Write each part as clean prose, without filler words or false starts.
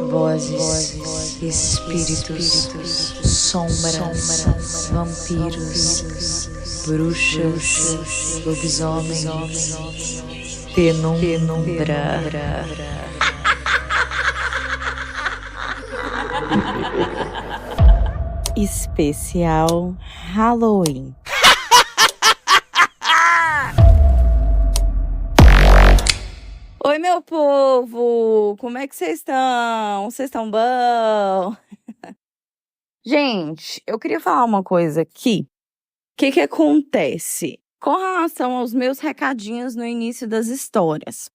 vozes, espíritos, sombras, vampiros, bruxas, lobisomens, penumbra. Especial Halloween. Oi, meu povo! Como é que vocês estão? Vocês estão bom? Gente, eu queria falar uma coisa aqui. O que acontece? Com relação aos meus recadinhos no início das histórias.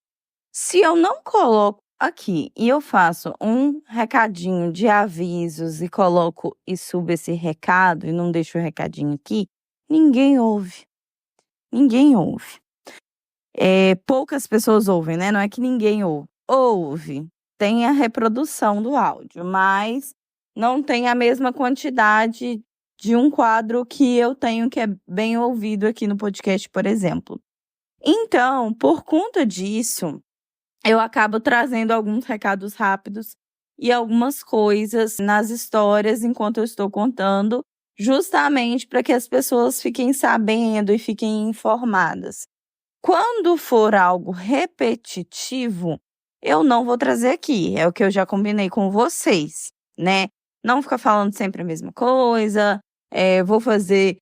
Se eu não coloco aqui e eu faço um recadinho de avisos e coloco e subo esse recado e não deixo o recadinho aqui, ninguém ouve. Ninguém ouve. Poucas pessoas ouvem, né? Não é que ninguém ouve. Ouve. Tem a reprodução do áudio, mas não tem a mesma quantidade de um quadro que eu tenho que é bem ouvido aqui no podcast, por exemplo. Então, por conta disso, eu acabo trazendo alguns recados rápidos e algumas coisas nas histórias enquanto eu estou contando, justamente para que as pessoas fiquem sabendo e fiquem informadas. Quando for algo repetitivo, eu não vou trazer aqui. É o que eu já combinei com vocês, né? Não ficar falando sempre a mesma coisa. Vou fazer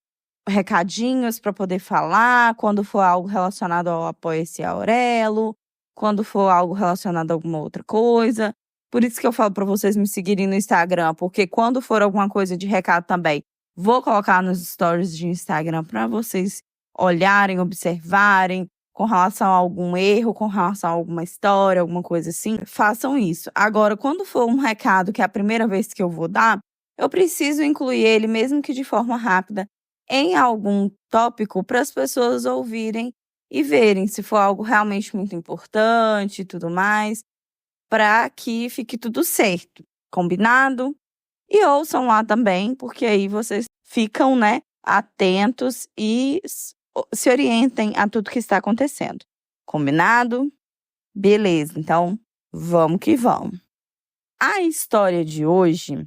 recadinhos para poder falar quando for algo relacionado ao Apoia-se Aurelo, quando for algo relacionado a alguma outra coisa. Por isso que eu falo para vocês me seguirem no Instagram, porque quando for alguma coisa de recado também, vou colocar nos stories de Instagram para vocês olharem, observarem, com relação a algum erro, com relação a alguma história, alguma coisa assim, façam isso. Agora, quando for um recado que é a primeira vez que eu vou dar, eu preciso incluir ele, mesmo que de forma rápida, em algum tópico para as pessoas ouvirem e verem se for algo realmente muito importante e tudo mais, para que fique tudo certo. Combinado? E ouçam lá também, porque aí vocês ficam, né, atentos e se orientem a tudo que está acontecendo. Combinado? Beleza, então vamos que vamos. A história de hoje,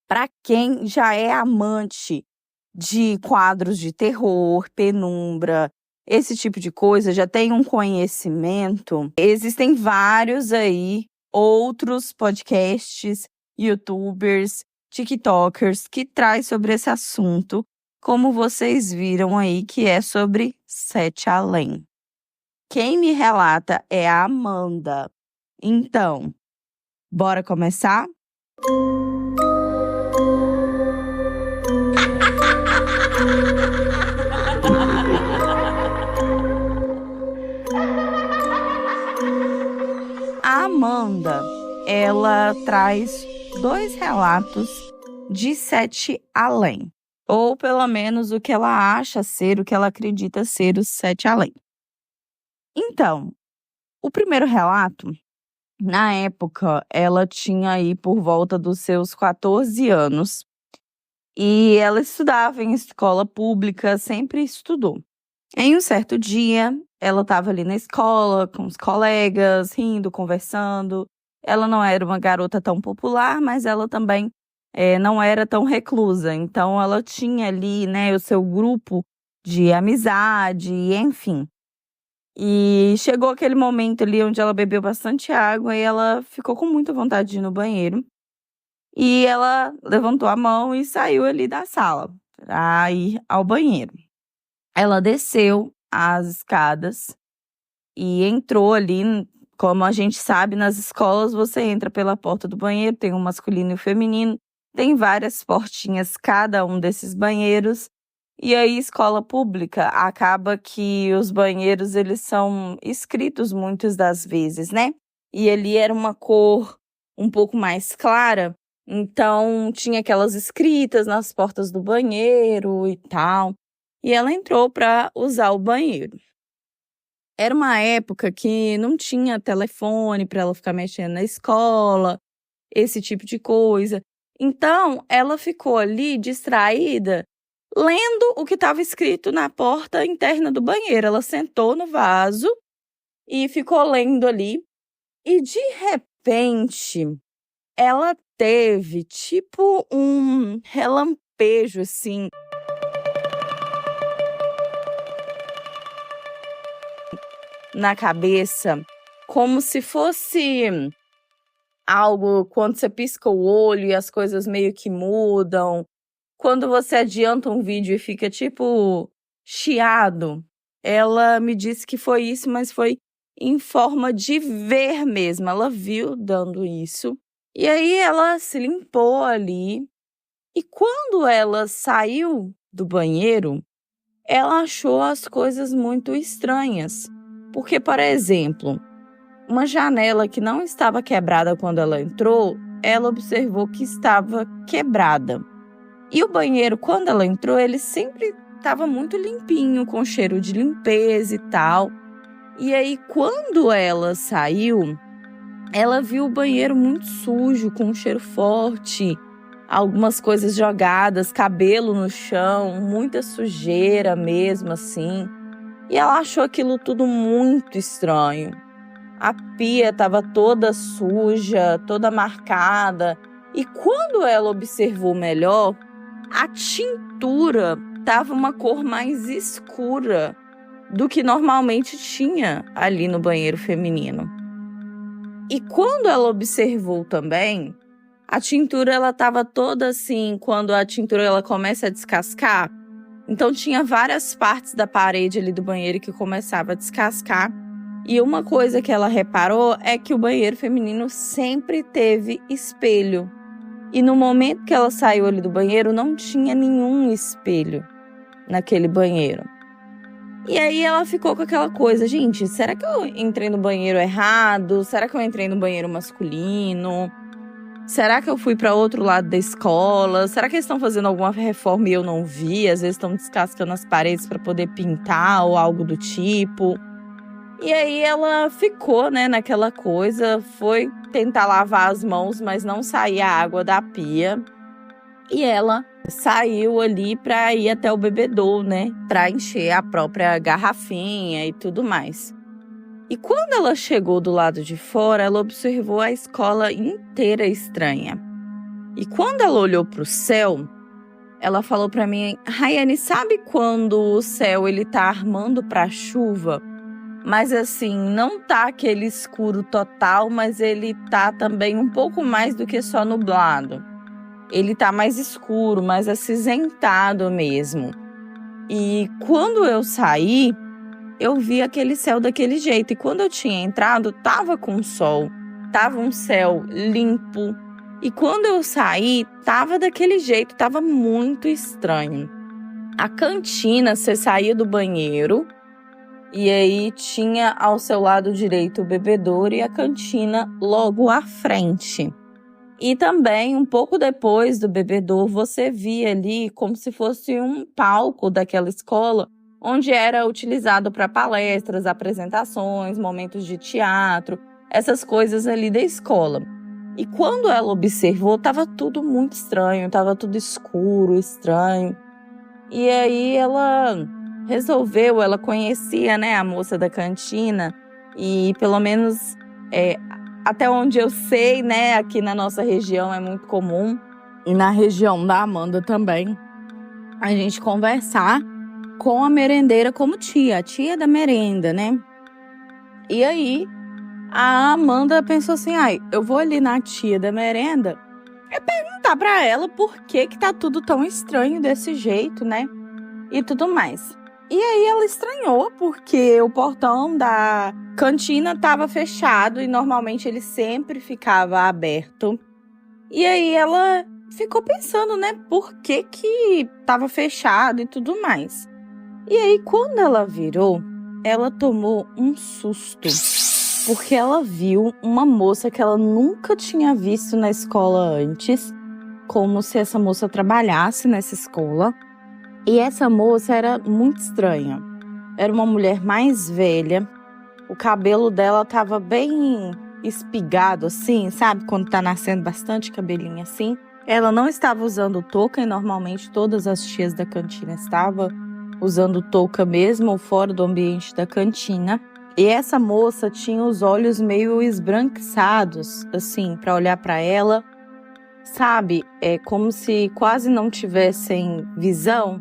para quem já é amante de quadros de terror, penumbra, esse tipo de coisa, já tem um conhecimento. Existem vários aí, outros podcasts, youtubers, tiktokers que traz sobre esse assunto, como vocês viram aí, que é sobre Sete Além. Quem me relata é a Amanda. Então, bora começar? A Amanda, ela traz 2 relatos de Sete Além. Ou pelo menos o que ela acha ser, o que ela acredita ser os Sete Além. Então, o primeiro relato, na época, ela tinha aí por volta dos seus 14 anos. E ela estudava em escola pública, sempre estudou. Em um certo dia, ela estava ali na escola, com os colegas, rindo, conversando. Ela não era uma garota tão popular, mas ela também não era tão reclusa. Então, ela tinha ali, né, o seu grupo de amizade, enfim. E chegou aquele momento ali onde ela bebeu bastante água e ela ficou com muita vontade de ir no banheiro. E ela levantou a mão e saiu ali da sala para ir ao banheiro. Ela desceu as escadas e entrou ali. Como a gente sabe, nas escolas você entra pela porta do banheiro, tem o masculino e o feminino. Tem várias portinhas, cada um desses banheiros. E aí, escola pública, acaba que os banheiros, eles são escritos muitas das vezes, né? E ali era uma cor um pouco mais clara, então tinha aquelas escritas nas portas do banheiro e tal. E ela entrou para usar o banheiro. Era uma época que não tinha telefone para ela ficar mexendo na escola, esse tipo de coisa. Então, ela ficou ali distraída, lendo o que estava escrito na porta interna do banheiro. Ela sentou no vaso e ficou lendo ali. E, de repente, ela teve tipo um relampejo, assim, na cabeça, como se fosse algo quando você pisca o olho e as coisas meio que mudam. Quando você adianta um vídeo e fica tipo chiado. Ela me disse que foi isso, mas foi em forma de ver mesmo. Ela viu dando isso. E aí ela se limpou ali. E quando ela saiu do banheiro, ela achou as coisas muito estranhas. Porque, por exemplo, uma janela que não estava quebrada quando ela entrou, ela observou que estava quebrada. E o banheiro, quando ela entrou, ele sempre estava muito limpinho, com cheiro de limpeza e tal. E aí, quando ela saiu, ela viu o banheiro muito sujo, com um cheiro forte, algumas coisas jogadas, cabelo no chão, muita sujeira mesmo, assim. E ela achou aquilo tudo muito estranho. A pia estava toda suja, toda marcada. E quando ela observou melhor, a tintura estava uma cor mais escura do que normalmente tinha ali no banheiro feminino. E quando ela observou também, a tintura ela estava toda assim, quando a tintura ela começa a descascar, então tinha várias partes da parede ali do banheiro que começava a descascar. E uma coisa que ela reparou é que o banheiro feminino sempre teve espelho. E no momento que ela saiu ali do banheiro, não tinha nenhum espelho naquele banheiro. E aí ela ficou com aquela coisa, gente, será que eu entrei no banheiro errado? Será que eu entrei no banheiro masculino? Será que eu fui para outro lado da escola? Será que eles estão fazendo alguma reforma e eu não vi? Às vezes estão descascando as paredes para poder pintar ou algo do tipo. E aí ela ficou, né, naquela coisa, foi tentar lavar as mãos, mas não saía a água da pia. E ela saiu ali para ir até o bebedouro, né, para encher a própria garrafinha e tudo mais. E quando ela chegou do lado de fora, ela observou a escola inteira estranha. E quando ela olhou para o céu, ela falou para mim: Raiane, sabe quando o céu ele tá armando para chuva? Mas assim, não tá aquele escuro total, mas ele tá também um pouco mais do que só nublado. Ele tá mais escuro, mais acinzentado mesmo. E quando eu saí, eu vi aquele céu daquele jeito. E quando eu tinha entrado, tava com sol, tava um céu limpo. E quando eu saí, tava daquele jeito, tava muito estranho. A cantina, você saía do banheiro, e aí tinha ao seu lado direito o bebedouro e a cantina logo à frente. E também, um pouco depois do bebedouro, você via ali como se fosse um palco daquela escola, onde era utilizado para palestras, apresentações, momentos de teatro, essas coisas ali da escola. E quando ela observou, estava tudo muito estranho, estava tudo escuro, estranho. E aí ela resolveu, ela conhecia, né, a moça da cantina, e pelo menos até onde eu sei, né, aqui na nossa região é muito comum, e na região da Amanda também, a gente conversar com a merendeira como tia, a tia da merenda, né? E aí a Amanda pensou assim: ai, eu vou ali na tia da merenda e perguntar pra ela por que tá tudo tão estranho desse jeito, né? E tudo mais. E aí ela estranhou porque o portão da cantina estava fechado e normalmente ele sempre ficava aberto. E aí ela ficou pensando, né, por que estava fechado e tudo mais. E aí quando ela virou, ela tomou um susto, porque ela viu uma moça que ela nunca tinha visto na escola antes, como se essa moça trabalhasse nessa escola. E essa moça era muito estranha. Era uma mulher mais velha. O cabelo dela estava bem espigado assim, sabe? Quando tá nascendo bastante cabelinho assim. Ela não estava usando touca e normalmente todas as tias da cantina estavam usando touca mesmo ou fora do ambiente da cantina. E essa moça tinha os olhos meio esbranquiçados, assim, para olhar para ela, sabe? É como se quase não tivessem visão.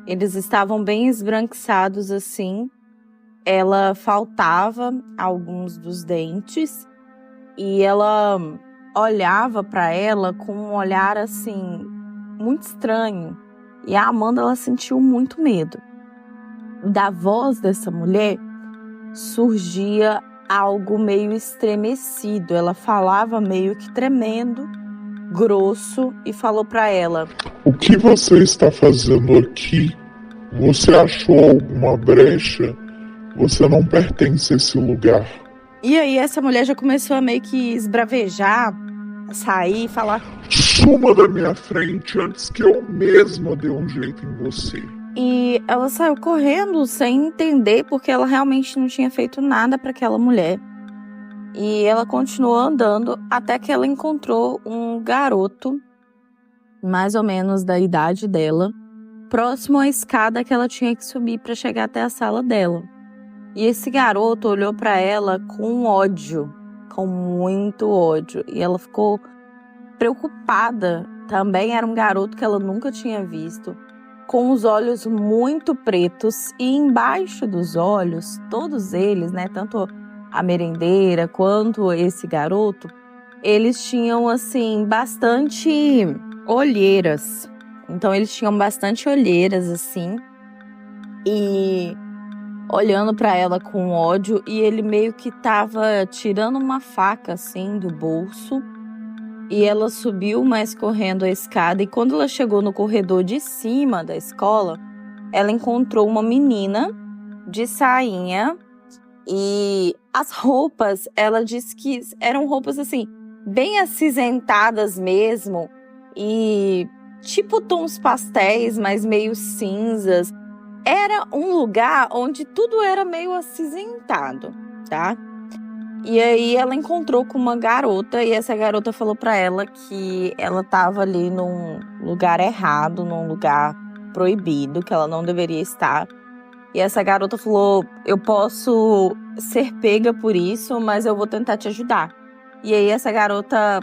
Eles estavam bem esbranquiçados, assim. Ela faltava alguns dos dentes e ela olhava para ela com um olhar, assim, muito estranho. E a Amanda, ela sentiu muito medo. Da voz dessa mulher surgia algo meio estremecido. Ela falava meio que tremendo, grosso, e falou para ela: O que você está fazendo aqui? Você achou alguma brecha? Você não pertence a esse lugar. E aí essa mulher já começou a meio que esbravejar, a sair e falar: Suma da minha frente antes que eu mesma dê um jeito em você. E ela saiu correndo sem entender, porque ela realmente não tinha feito nada para aquela mulher. E ela continuou andando até que ela encontrou um garoto, mais ou menos da idade dela, próximo à escada que ela tinha que subir para chegar até a sala dela. E esse garoto olhou para ela com ódio, com muito ódio. E ela ficou preocupada. Também era um garoto que ela nunca tinha visto, com os olhos muito pretos, e embaixo dos olhos, todos eles, né, tanto a merendeira quanto esse garoto, eles tinham, assim, bastante olheiras. Então eles tinham bastante olheiras, assim, e olhando para ela com ódio, e ele meio que tava tirando uma faca, assim, do bolso. E ela subiu mais correndo a escada, e quando ela chegou no corredor de cima da escola, ela encontrou uma menina de sainha, e as roupas, ela disse que eram roupas assim, bem acinzentadas mesmo, e tipo tons pastéis, mas meio cinzas. Era um lugar onde tudo era meio acinzentado, tá? E aí ela encontrou com uma garota, e essa garota falou pra ela que ela tava ali num lugar errado, num lugar proibido, que ela não deveria estar. E essa garota falou: eu posso ser pega por isso, mas eu vou tentar te ajudar. E aí essa garota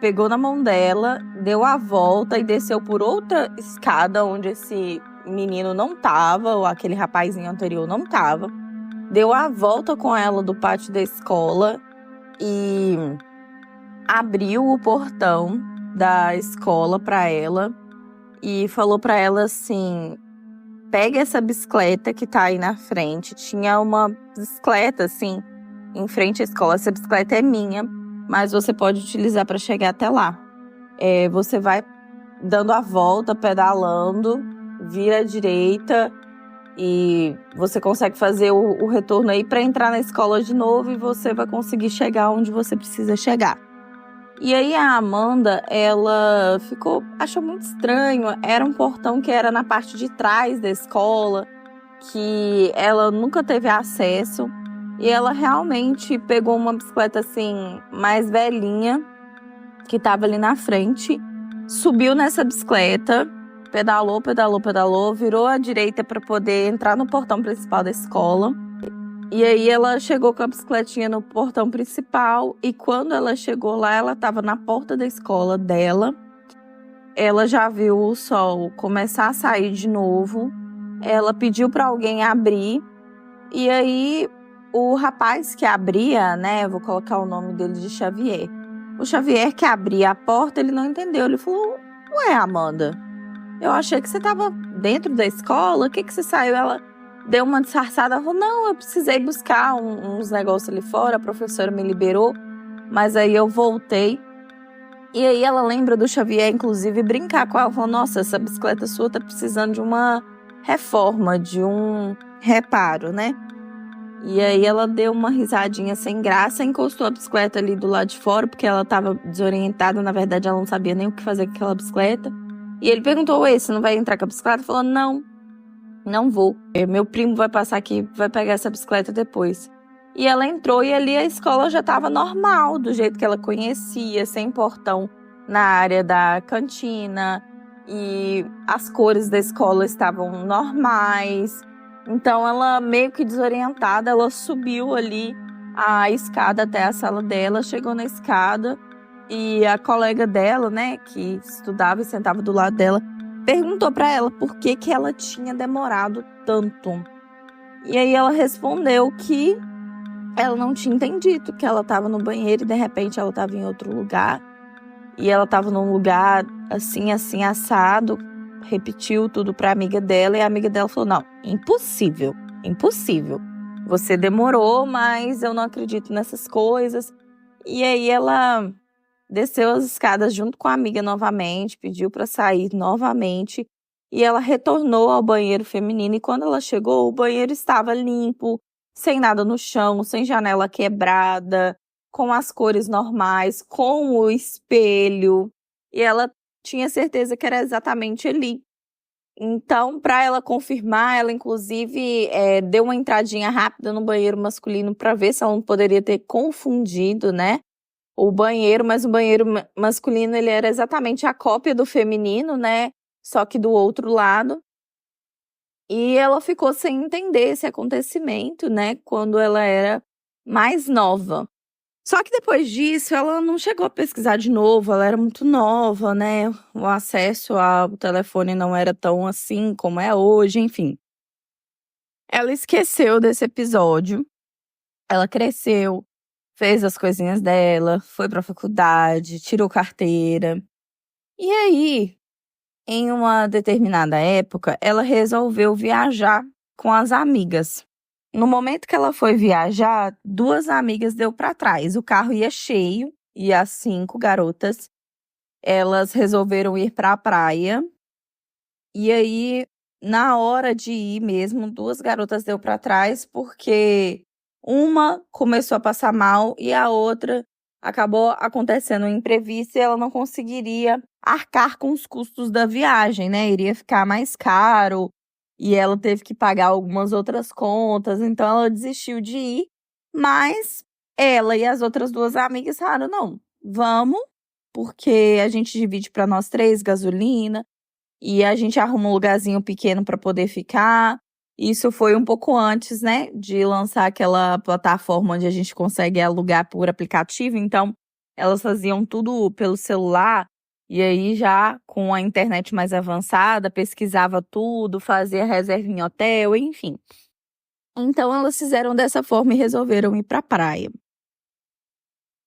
pegou na mão dela, deu a volta e desceu por outra escada onde esse menino não tava, ou aquele rapazinho anterior não tava. Deu a volta com ela do pátio da escola e abriu o portão da escola para ela e falou para ela assim: pega essa bicicleta que tá aí na frente. Tinha uma bicicleta assim em frente à escola. Essa bicicleta é minha, mas você pode utilizar para chegar até lá. Você vai dando a volta, pedalando, vira à direita, e você consegue fazer o retorno aí para entrar na escola de novo, e você vai conseguir chegar onde você precisa chegar. E aí a Amanda, ela achou muito estranho. Era um portão que era na parte de trás da escola, que ela nunca teve acesso. E ela realmente pegou uma bicicleta assim, mais velhinha, que estava ali na frente, subiu nessa bicicleta, pedalou, virou à direita para poder entrar no portão principal da escola. E aí ela chegou com a bicicletinha no portão principal, e quando ela chegou lá, ela estava na porta da escola dela. Ela já viu o sol começar a sair de novo. Ela pediu para alguém abrir, e aí o rapaz que abria, né, vou colocar o nome dele de Xavier. O Xavier que abria a porta, ele não entendeu. Ele falou: ué, Amanda, eu achei que você estava dentro da escola, o que você saiu? Ela deu uma disfarçada, ela falou: não, eu precisei buscar uns negócios ali fora, a professora me liberou, mas aí eu voltei. E aí ela lembra do Xavier, inclusive, brincar com ela, falou: nossa, essa bicicleta sua tá precisando de uma reforma, de um reparo, né? E aí ela deu uma risadinha sem graça, encostou a bicicleta ali do lado de fora, porque ela tava desorientada, na verdade ela não sabia nem o que fazer com aquela bicicleta. E ele perguntou: ué, você não vai entrar com a bicicleta? Falou: não vou. Meu primo vai passar aqui, vai pegar essa bicicleta depois. E ela entrou, e ali a escola já estava normal, do jeito que ela conhecia, sem portão na área da cantina. E as cores da escola estavam normais. Então ela, meio que desorientada, ela subiu ali a escada até a sala dela, chegou na escada e a colega dela, né, que estudava e sentava do lado dela, perguntou para ela por que ela tinha demorado tanto. E aí ela respondeu que ela não tinha entendido, que ela estava no banheiro e de repente ela estava em outro lugar. E ela estava num lugar assim, assado. Repetiu tudo para a amiga dela e a amiga dela falou: não, impossível. Você demorou, mas eu não acredito nessas coisas. E aí ela desceu as escadas junto com a amiga novamente, pediu para sair novamente. E ela retornou ao banheiro feminino e quando ela chegou, o banheiro estava limpo, sem nada no chão, sem janela quebrada, com as cores normais, com o espelho. E ela tinha certeza que era exatamente ali. Então, para ela confirmar, ela inclusive deu uma entradinha rápida no banheiro masculino para ver se ela não poderia ter confundido, né, o banheiro, mas o banheiro masculino ele era exatamente a cópia do feminino, né, só que do outro lado. E ela ficou sem entender esse acontecimento, né, quando ela era mais nova. Só que depois disso, ela não chegou a pesquisar de novo, ela era muito nova, né? O acesso ao telefone não era tão assim como é hoje, enfim. Ela esqueceu desse episódio, ela cresceu, fez as coisinhas dela, foi pra faculdade, tirou carteira. E aí, em uma determinada época, ela resolveu viajar com as amigas. No momento que ela foi viajar, 2 amigas deu para trás. O carro ia cheio e as 5 garotas, elas resolveram ir para a praia. E aí, na hora de ir mesmo, 2 garotas deu para trás porque uma começou a passar mal e a outra acabou acontecendo um imprevisto e ela não conseguiria arcar com os custos da viagem, né? Iria ficar mais caro. E ela teve que pagar algumas outras contas, então ela desistiu de ir. Mas ela e as outras 2 amigas falaram: não, vamos, porque a gente divide para nós 3 gasolina e a gente arruma um lugarzinho pequeno para poder ficar. Isso foi um pouco antes, né, de lançar aquela plataforma onde a gente consegue alugar por aplicativo. Então, elas faziam tudo pelo celular. E aí, já com a internet mais avançada, pesquisava tudo, fazia reserva em hotel, enfim. Então, elas fizeram dessa forma e resolveram ir para a praia.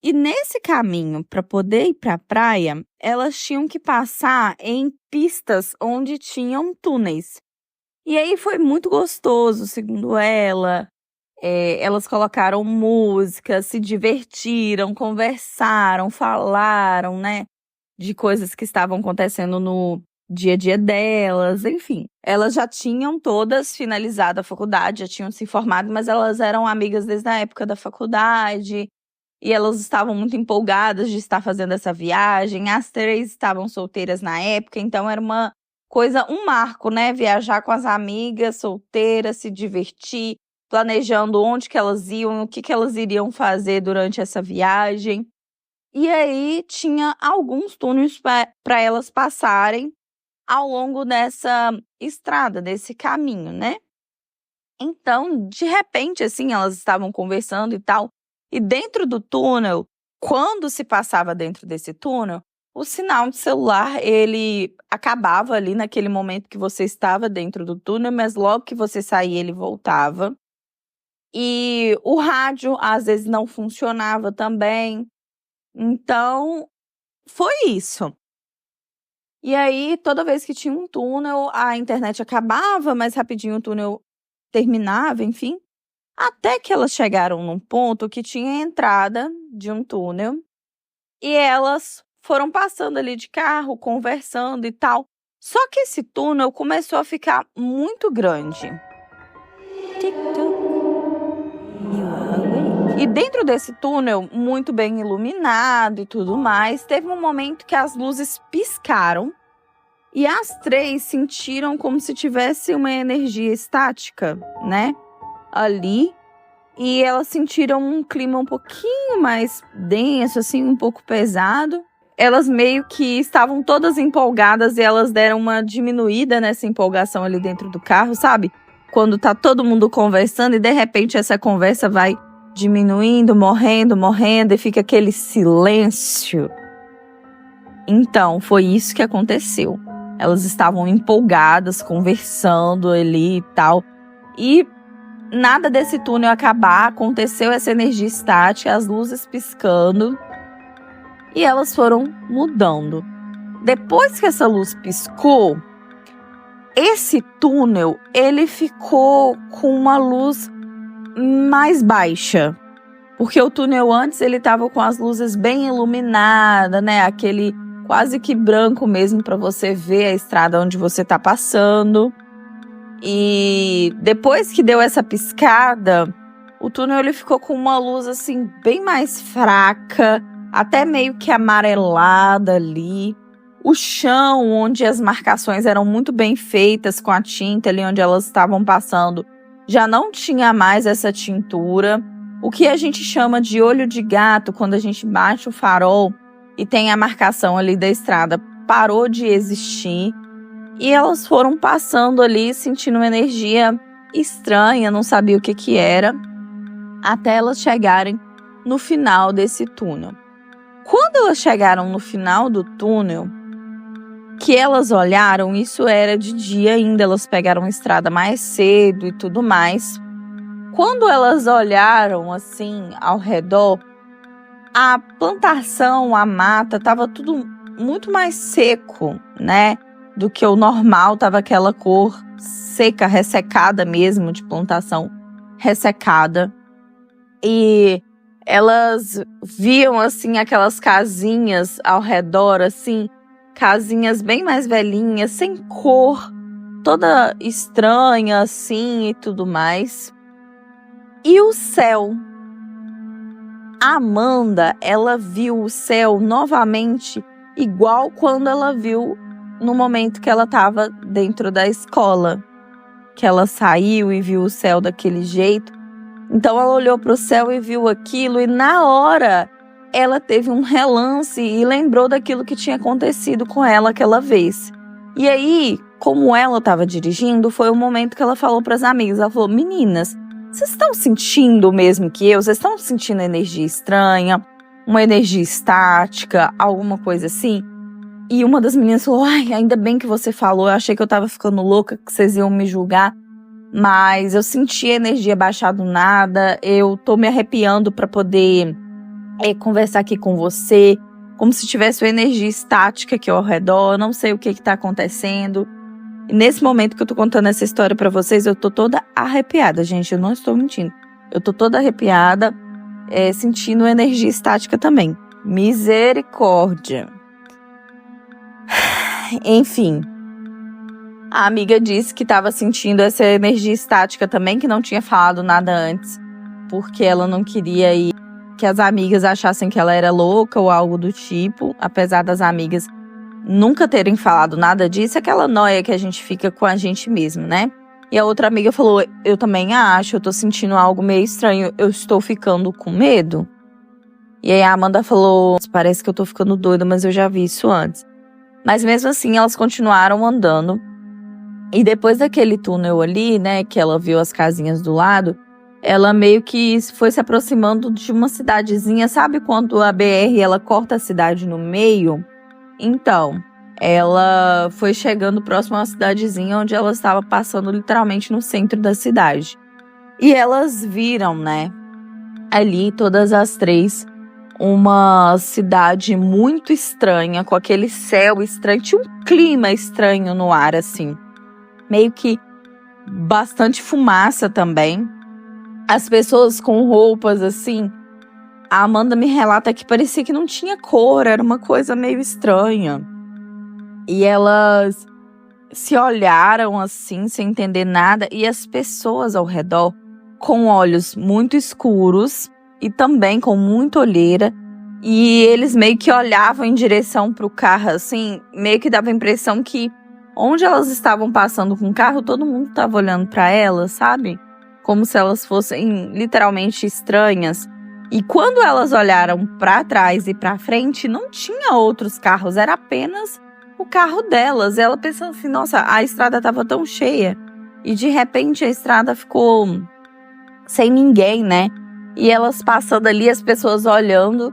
E nesse caminho, para poder ir para a praia, elas tinham que passar em pistas onde tinham túneis. E aí foi muito gostoso, segundo ela. Elas colocaram música, se divertiram, conversaram, falaram, né? De coisas que estavam acontecendo no dia a dia delas, enfim. Elas já tinham todas finalizado a faculdade, já tinham se formado, mas elas eram amigas desde a época da faculdade. E elas estavam muito empolgadas de estar fazendo essa viagem. As 3 estavam solteiras na época, então era uma coisa, um marco, né? Viajar com as amigas solteiras, se divertir, planejando onde que elas iam, o que elas iriam fazer durante essa viagem. E aí tinha alguns túneis para elas passarem ao longo dessa estrada, desse caminho, né? Então, de repente, assim, elas estavam conversando e tal. E dentro do túnel, quando se passava dentro desse túnel, o sinal de celular, ele acabava ali naquele momento que você estava dentro do túnel, mas logo que você saía, ele voltava. E o rádio, às vezes, não funcionava também. Então, foi isso. E aí, toda vez que tinha um túnel, a internet acabava, mas rapidinho o túnel terminava, enfim. Até que elas chegaram num ponto que tinha entrada de um túnel. E elas foram passando ali de carro, conversando e tal. Só que esse túnel começou a ficar muito grande. E dentro desse túnel, muito bem iluminado e tudo mais, teve um momento que as luzes piscaram e as 3 sentiram como se tivesse uma energia estática, né, ali. E elas sentiram um clima um pouquinho mais denso, assim, um pouco pesado. Elas meio que estavam todas empolgadas e elas deram uma diminuída nessa empolgação ali dentro do carro, sabe? quando tá todo mundo conversando e de repente essa conversa vai diminuindo, morrendo e fica aquele silêncio. Então, foi isso que aconteceu. Elas estavam empolgadas, conversando ali e tal. E nada desse túnel acabar, aconteceu essa energia estática, as luzes piscando. E elas foram mudando. Depois que essa luz piscou, esse túnel, ele ficou com uma luz mais baixa. Porque o túnel antes, ele estava com as luzes bem iluminadas, né? Aquele quase que branco mesmo para você ver a estrada onde você está passando. E depois que deu essa piscada, o túnel ele ficou com uma luz assim bem mais fraca, até meio que amarelada ali. O chão, onde as marcações eram muito bem feitas com a tinta ali onde elas estavam passando, já não tinha mais essa tintura. O que a gente chama de olho de gato, quando a gente bate o farol e tem a marcação ali da estrada, parou de existir. E elas foram passando ali, sentindo uma energia estranha, não sabia o que era, até elas chegarem no final desse túnel. Quando elas chegaram no final do túnel, que elas olharam, isso era de dia ainda, elas pegaram a estrada mais cedo e tudo mais. Quando elas olharam assim ao redor, a plantação, a mata, estava tudo muito mais seco, né? Do que o normal, estava aquela cor seca, ressecada mesmo, de plantação ressecada. E elas viam assim aquelas casinhas ao redor, assim, casinhas bem mais velhinhas, sem cor, toda estranha assim e tudo mais. E o céu? A Amanda, ela viu o céu novamente igual quando ela viu no momento que ela estava dentro da escola, que ela saiu e viu o céu daquele jeito. Então ela olhou para o céu e viu aquilo, e na hora ela teve um relance e lembrou daquilo que tinha acontecido com ela aquela vez. E aí, como ela estava dirigindo, foi o momento que ela falou para as amigas, ela falou: meninas, vocês estão sentindo o mesmo que eu? Vocês estão sentindo energia estranha, uma energia estática, alguma coisa assim? E uma das meninas falou: ai, ainda bem que você falou, eu achei que eu tava ficando louca, que vocês iam me julgar, mas eu senti a energia baixar do nada, eu tô me arrepiando pra poder conversar aqui com você, como se tivesse uma energia estática aqui ao redor, eu não sei o que tá acontecendo. E nesse momento que eu tô contando essa história pra vocês, eu tô toda arrepiada, gente, eu não estou mentindo. Eu tô toda arrepiada, sentindo energia estática também. Misericórdia. Enfim, a amiga disse que estava sentindo essa energia estática também, que não tinha falado nada antes, porque ela não queria que as amigas achassem que ela era louca ou algo do tipo, apesar das amigas nunca terem falado nada disso, aquela noia que a gente fica com a gente mesmo, né? E a outra amiga falou: eu também acho, eu tô sentindo algo meio estranho, eu estou ficando com medo. E aí a Amanda falou: parece que eu tô ficando doida, mas eu já vi isso antes. Mas mesmo assim, elas continuaram andando. E depois daquele túnel ali, né, que ela viu as casinhas do lado, ela meio que foi se aproximando de uma cidadezinha. Sabe quando a BR, ela corta a cidade no meio? Então, ela foi chegando próximo a uma cidadezinha onde ela estava passando literalmente no centro da cidade. E elas viram, né, ali todas as três, uma cidade muito estranha, com aquele céu estranho, tinha um clima estranho no ar, assim, meio que bastante fumaça também. As pessoas com roupas assim, a Amanda me relata que parecia que não tinha cor, era uma coisa meio estranha. E elas se olharam assim, sem entender nada, e as pessoas ao redor, com olhos muito escuros e também com muita olheira, e eles meio que olhavam em direção pro carro, assim, meio que dava a impressão que onde elas estavam passando com o carro, todo mundo estava olhando para elas, sabe? Como se elas fossem literalmente estranhas. E quando elas olharam para trás e para frente, não tinha outros carros, era apenas o carro delas. Ela pensando assim: nossa, a estrada estava tão cheia e de repente a estrada ficou sem ninguém, né? E elas passando ali, as pessoas olhando,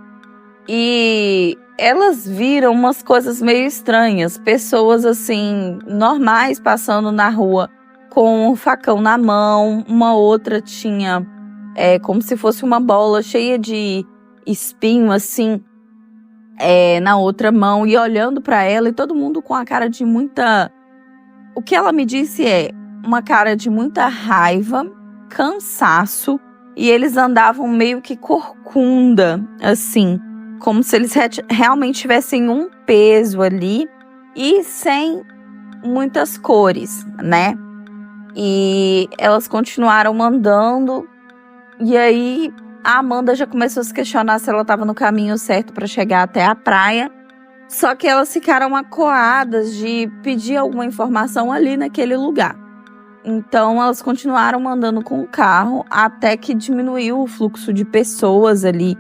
e elas viram umas coisas meio estranhas. Pessoas assim, normais, passando na rua com um facão na mão. Uma outra tinha como se fosse uma bola cheia de espinho, assim, na outra mão, e olhando para ela, e todo mundo com a cara de muita... O que ela me disse uma cara de muita raiva, cansaço, e eles andavam meio que corcunda, assim, como se eles realmente tivessem um peso ali e sem muitas cores, né? E elas continuaram andando, e aí a Amanda já começou a se questionar se ela estava no caminho certo para chegar até a praia. Só que elas ficaram acuadas de pedir alguma informação ali naquele lugar. Então elas continuaram andando com o carro até que diminuiu o fluxo de pessoas ali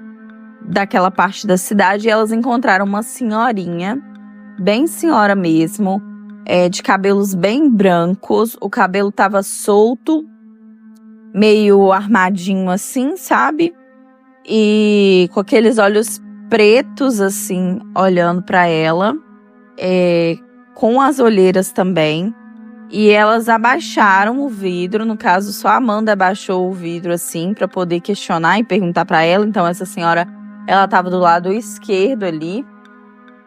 daquela parte da cidade. E elas encontraram uma senhorinha, bem senhora mesmo, de cabelos bem brancos. O cabelo estava solto, meio armadinho assim, sabe? E com aqueles olhos pretos, assim, olhando para ela, com as olheiras também. E elas abaixaram o vidro, no caso, só a Amanda abaixou o vidro, assim, para poder questionar e perguntar para ela. Então, essa senhora, ela estava do lado esquerdo ali.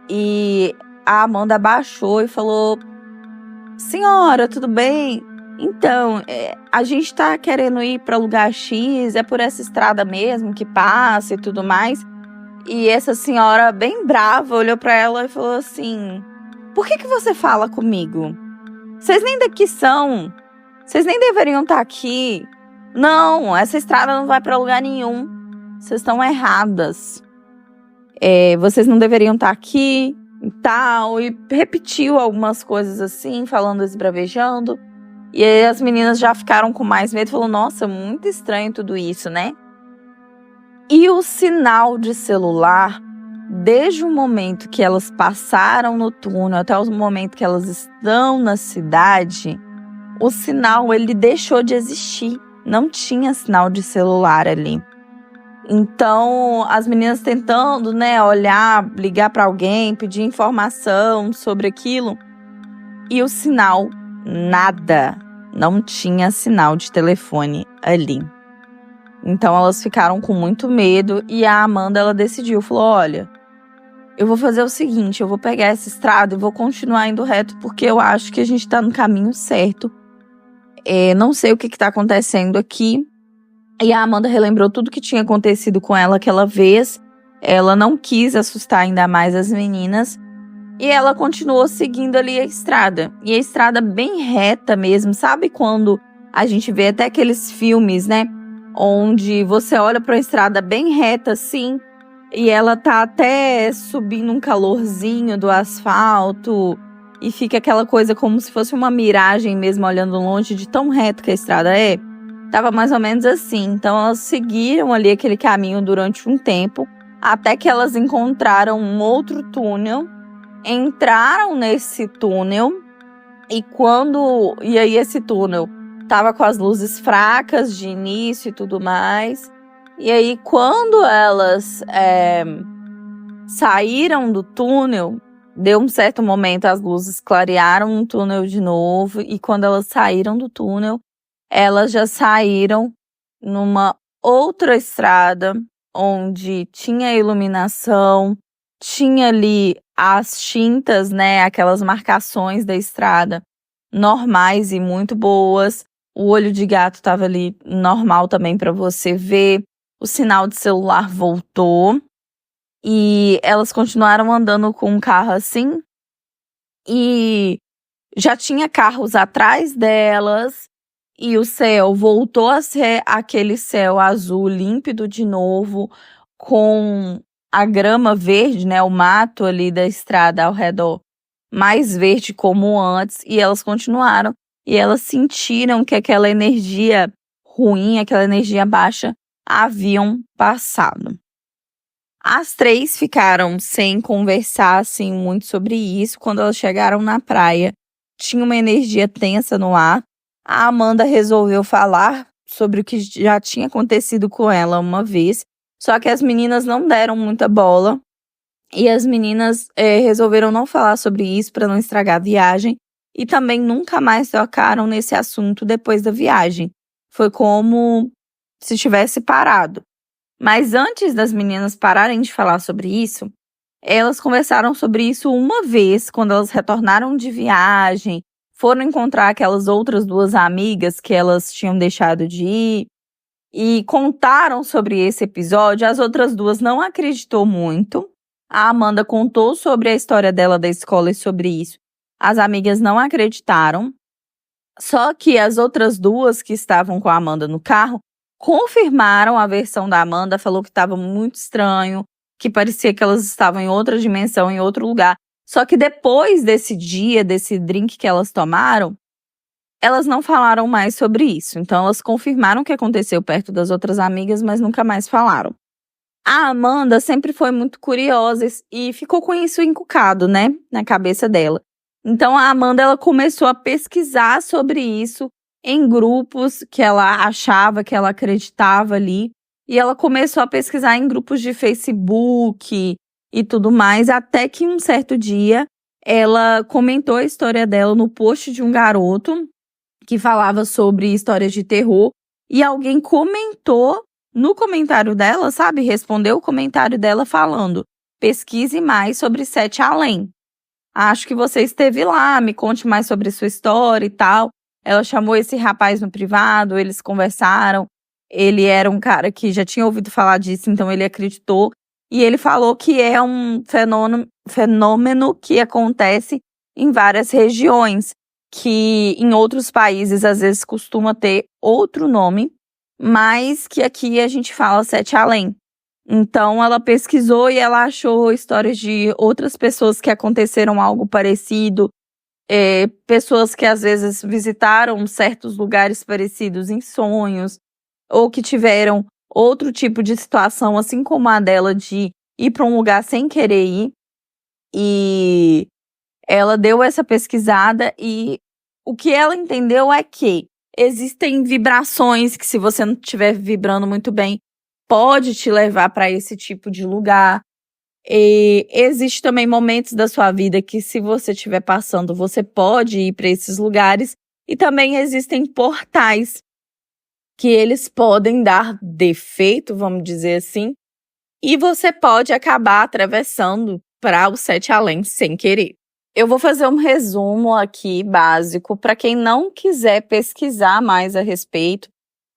E a Amanda abaixou e falou: senhora, tudo bem? Então, a gente tá querendo ir para lugar X, é por essa estrada mesmo que passa e tudo mais. E essa senhora, bem brava, olhou para ela e falou assim: por que você fala comigo? Vocês nem daqui são. Vocês nem deveriam estar aqui. Não, essa estrada não vai para lugar nenhum. Vocês estão erradas. Vocês não deveriam estar aqui e tal. E repetiu algumas coisas assim, falando, esbravejando. E aí as meninas já ficaram com mais medo. Falou: nossa, muito estranho tudo isso, né? E o sinal de celular, desde o momento que elas passaram no túnel até o momento que elas estão na cidade, o sinal ele deixou de existir. Não tinha sinal de celular ali. Então, as meninas tentando, né, olhar, ligar para alguém, pedir informação sobre aquilo. E o sinal, nada. Não tinha sinal de telefone ali. Então elas ficaram com muito medo e a Amanda, ela decidiu, falou: olha, eu vou fazer o seguinte, eu vou pegar essa estrada e vou continuar indo reto porque eu acho que a gente tá no caminho certo. Não sei o que tá acontecendo aqui. E a Amanda relembrou tudo que tinha acontecido com ela aquela vez. Ela não quis assustar ainda mais as meninas. E ela continuou seguindo ali a estrada. E a estrada bem reta mesmo. Sabe quando a gente vê até aqueles filmes, né? Onde você olha para uma estrada bem reta assim, e ela tá até subindo um calorzinho do asfalto, e fica aquela coisa como se fosse uma miragem mesmo, olhando longe de tão reto que a estrada é. Tava mais ou menos assim. Então elas seguiram ali aquele caminho durante um tempo, até que elas encontraram um outro túnel, entraram nesse túnel, e aí esse túnel tava com as luzes fracas de início e tudo mais. E aí, quando elas saíram do túnel, deu um certo momento, as luzes clarearam no túnel de novo. E quando elas saíram do túnel, elas já saíram numa outra estrada, onde tinha iluminação, tinha ali as tintas, né, aquelas marcações da estrada normais e muito boas. O olho de gato estava ali normal também para você ver. O sinal de celular voltou. E elas continuaram andando com um carro assim. E já tinha carros atrás delas. E o céu voltou a ser aquele céu azul límpido de novo, com a grama verde, né, o mato ali da estrada ao redor mais verde como antes. E elas continuaram. E elas sentiram que aquela energia ruim, aquela energia baixa, haviam passado. As três ficaram sem conversar assim, muito sobre isso. Quando elas chegaram na praia, tinha uma energia tensa no ar. a Amanda resolveu falar sobre o que já tinha acontecido com ela uma vez, só que as meninas não deram muita bola e as meninas resolveram não falar sobre isso para não estragar a viagem e também nunca mais tocaram nesse assunto depois da viagem. Foi como se tivesse parado. Mas antes das meninas pararem de falar sobre isso, elas conversaram sobre isso uma vez, quando elas retornaram de viagem, foram encontrar aquelas outras duas amigas que elas tinham deixado de ir e contaram sobre esse episódio. As outras duas não acreditou muito. A Amanda contou sobre a história dela da escola e sobre isso. As amigas não acreditaram. Só que as outras duas que estavam com a Amanda no carro confirmaram a versão da Amanda, falou que estava muito estranho, que parecia que elas estavam em outra dimensão, em outro lugar. Só que depois desse dia, desse drink que elas tomaram, elas não falaram mais sobre isso. Então elas confirmaram o que aconteceu perto das outras amigas, mas nunca mais falaram. A Amanda sempre foi muito curiosa e ficou com isso encucado, né, na cabeça dela. Então a Amanda ela começou a pesquisar sobre isso em grupos que ela achava, que ela acreditava ali. E ela começou a pesquisar em grupos de Facebook e tudo mais, até que um certo dia ela comentou a história dela no post de um garoto que falava sobre histórias de terror. E alguém comentou no comentário dela, sabe? Respondeu o comentário dela falando: pesquise mais sobre Sete Além. Acho que você esteve lá, me conte mais sobre sua história e tal. Ela chamou esse rapaz no privado, eles conversaram. Ele era um cara que já tinha ouvido falar disso, então ele acreditou. E ele falou que é um fenômeno que acontece em várias regiões, que em outros países às vezes costuma ter outro nome, mas que aqui a gente fala Sete Além. Então ela pesquisou e ela achou histórias de outras pessoas que aconteceram algo parecido, pessoas que às vezes visitaram certos lugares parecidos em sonhos, ou que tiveram outro tipo de situação, assim como a dela, de ir para um lugar sem querer ir. E ela deu essa pesquisada e o que ela entendeu é que existem vibrações que, se você não estiver vibrando muito bem, pode te levar para esse tipo de lugar. E existe também momentos da sua vida que, se você estiver passando, você pode ir para esses lugares. E também existem portais que eles podem dar defeito, vamos dizer assim, e você pode acabar atravessando para o Sete Além sem querer. Eu vou fazer um resumo aqui básico para quem não quiser pesquisar mais a respeito.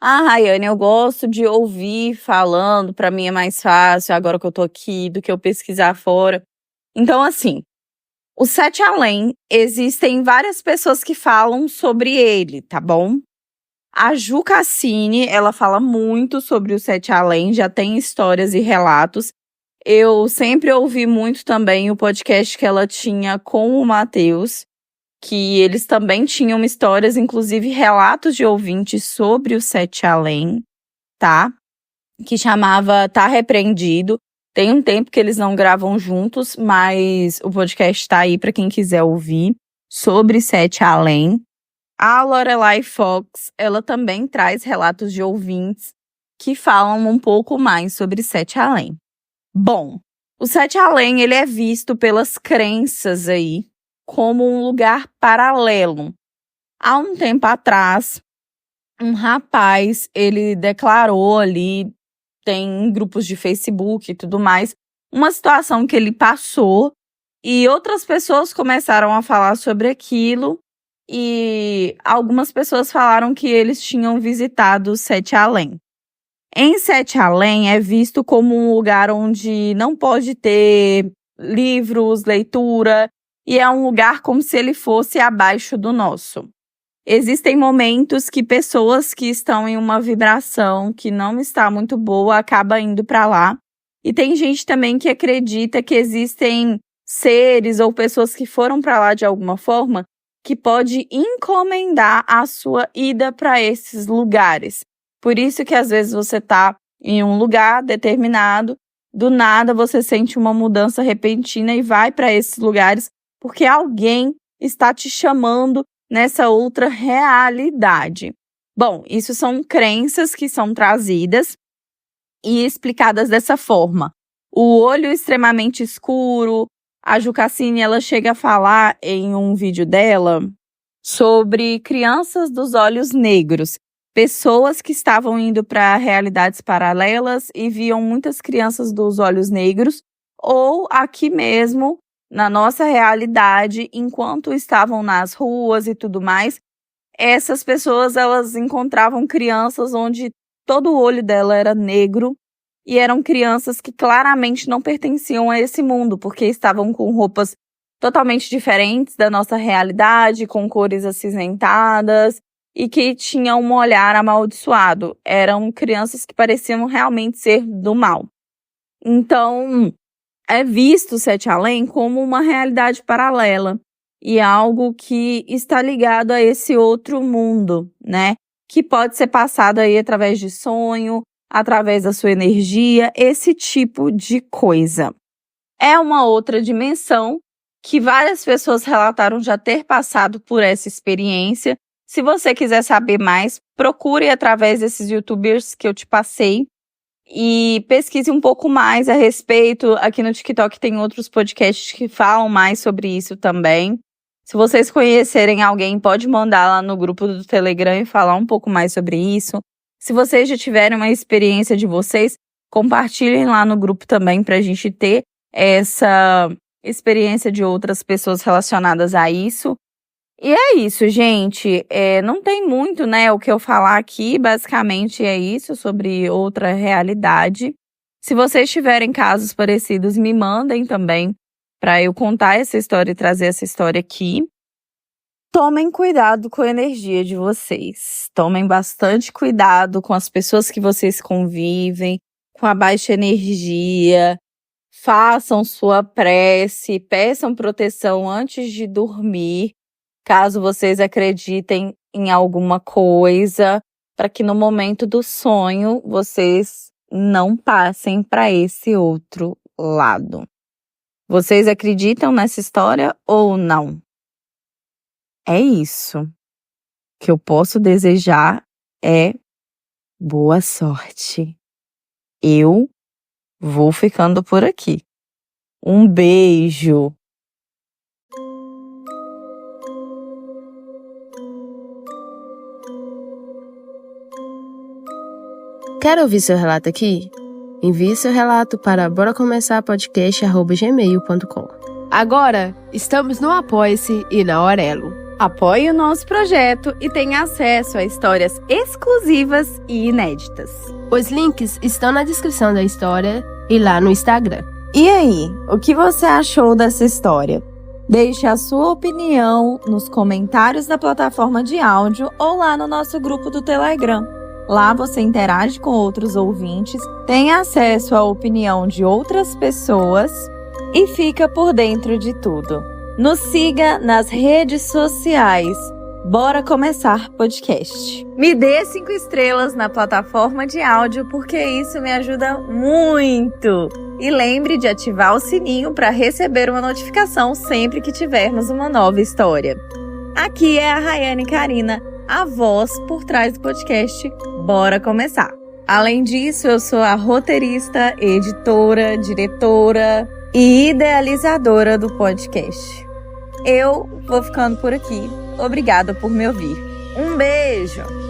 Rayane, eu gosto de ouvir falando, para mim é mais fácil agora que eu tô aqui do que eu pesquisar fora. Então, assim, o Sete Além, existem várias pessoas que falam sobre ele, tá bom? A Ju Cassini, ela fala muito sobre o Sete Além, já tem histórias e relatos. Eu sempre ouvi muito também o podcast que ela tinha com o Matheus, que eles também tinham histórias, inclusive relatos de ouvintes sobre o Sete Além, tá? Que chamava Tá Repreendido. Tem um tempo que eles não gravam juntos, mas o podcast tá aí para quem quiser ouvir sobre Sete Além. A Lorelai Fox, ela também traz relatos de ouvintes que falam um pouco mais sobre Sete Além. Bom, o Sete Além, ele é visto pelas crenças aí como um lugar paralelo. Há um tempo atrás, um rapaz, ele declarou ali, tem grupos de Facebook e tudo mais, uma situação que ele passou e outras pessoas começaram a falar sobre aquilo. E algumas pessoas falaram que eles tinham visitado o Sete Além. Em Sete Além é visto como um lugar onde não pode ter livros, leitura, e é um lugar como se ele fosse abaixo do nosso. Existem momentos que pessoas que estão em uma vibração que não está muito boa acabam indo para lá. E tem gente também que acredita que existem seres ou pessoas que foram para lá de alguma forma que pode encomendar a sua ida para esses lugares. Por isso que às vezes você está em um lugar determinado, do nada você sente uma mudança repentina e vai para esses lugares porque alguém está te chamando nessa outra realidade. Bom, isso são crenças que são trazidas e explicadas dessa forma. O olho extremamente escuro, a Ju Cassini, ela chega a falar em um vídeo dela sobre crianças dos olhos negros, pessoas que estavam indo para realidades paralelas e viam muitas crianças dos olhos negros, ou aqui mesmo, na nossa realidade, enquanto estavam nas ruas e tudo mais, essas pessoas, elas encontravam crianças onde todo o olho dela era negro e eram crianças que claramente não pertenciam a esse mundo, porque estavam com roupas totalmente diferentes da nossa realidade, com cores acinzentadas e que tinham um olhar amaldiçoado. Eram crianças que pareciam realmente ser do mal. Então, é visto o Sete Além como uma realidade paralela e algo que está ligado a esse outro mundo, né? Que pode ser passado aí através de sonho, através da sua energia, esse tipo de coisa. É uma outra dimensão que várias pessoas relataram já ter passado por essa experiência. Se você quiser saber mais, procure através desses youtubers que eu te passei e pesquise um pouco mais a respeito. Aqui no TikTok tem outros podcasts que falam mais sobre isso também. Se vocês conhecerem alguém, pode mandar lá no grupo do Telegram e falar um pouco mais sobre isso. Se vocês já tiverem uma experiência de vocês, compartilhem lá no grupo também para a gente ter essa experiência de outras pessoas relacionadas a isso. E é isso, gente. Não tem muito, né, o que eu falar aqui. Basicamente é isso, sobre outra realidade. Se vocês tiverem casos parecidos, me mandem também para eu contar essa história e trazer essa história aqui. Tomem cuidado com a energia de vocês. Tomem bastante cuidado com as pessoas que vocês convivem, com a baixa energia. Façam sua prece, peçam proteção antes de dormir, caso vocês acreditem em alguma coisa, para que no momento do sonho vocês não passem para esse outro lado. Vocês acreditam nessa história ou não? É isso. O que eu posso desejar é boa sorte. Eu vou ficando por aqui. Um beijo. Quer ouvir seu relato aqui? Envie seu relato para boracomeçarpodcast@gmail.com. Agora, estamos no Apoia-se e na Aurelo. Apoie o nosso projeto e tenha acesso a histórias exclusivas e inéditas. Os links estão na descrição da história e lá no Instagram. E aí, o que você achou dessa história? Deixe a sua opinião nos comentários da plataforma de áudio ou lá no nosso grupo do Telegram. Lá você interage com outros ouvintes, tem acesso à opinião de outras pessoas e fica por dentro de tudo. Nos siga nas redes sociais. Bora Começar Podcast. Me dê 5 estrelas na plataforma de áudio, porque isso me ajuda muito. E lembre de ativar o sininho para receber uma notificação sempre que tivermos uma nova história. Aqui é a Rayane Karina, a voz por trás do podcast Bora Começar. Além disso, eu sou a roteirista, editora, diretora e idealizadora do podcast. Eu vou ficando por aqui. Obrigada por me ouvir. Um beijo!